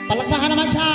Palakpakan naman siya.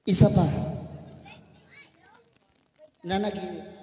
Isa pa. Nanaginip.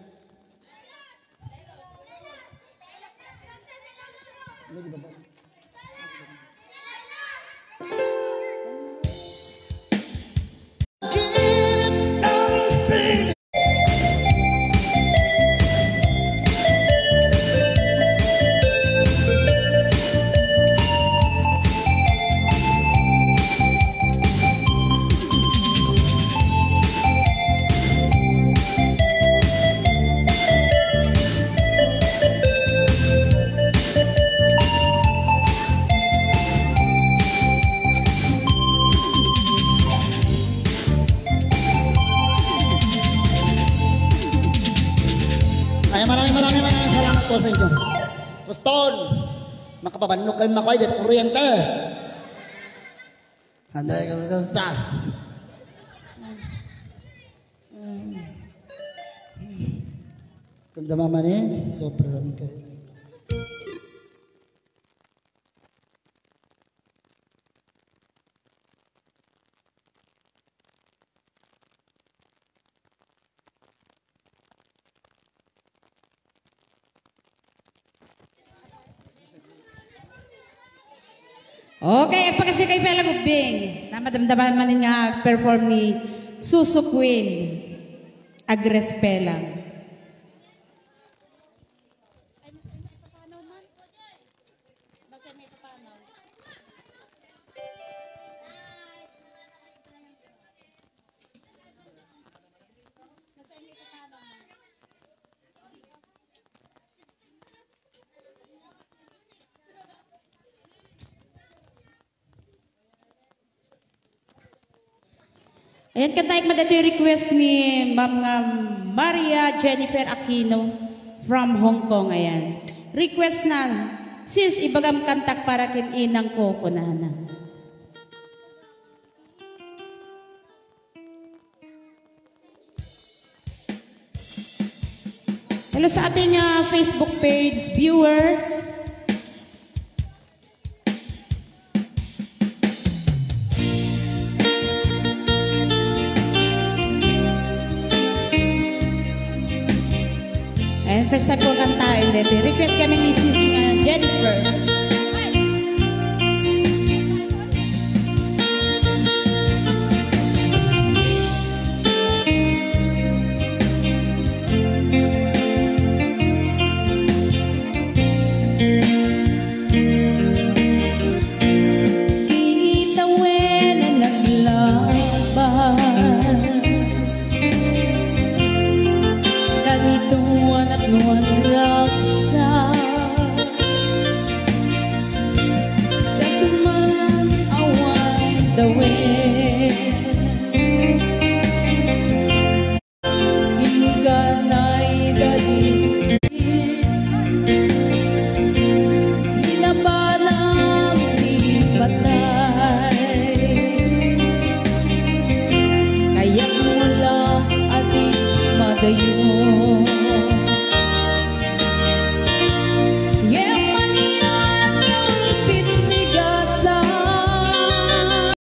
Maraming salamat po sa inyo. Guston, makapabanok kayo makoy dito kuryente. Anday kasta. Kung damaman eh, sobrang kayo. Okay, pagkasi kay Pela Gubing, namadamdaman man nga perform ni Susu Queen, Agres Pelang. Ayan, kantaik madito yung request ni Ma'am Maria Jennifer Aquino from Hong Kong. Ayan. Request na, sis, ibagam kantak para kininang ko kunana. Hello sa ating Facebook page viewers. First time po kantain dito. Request kami ni Sis Jennifer. Itawan na naglabas ganito at luwan raksa dasman awan dawin inganay dali inabalang di patay kaya mula ating madayo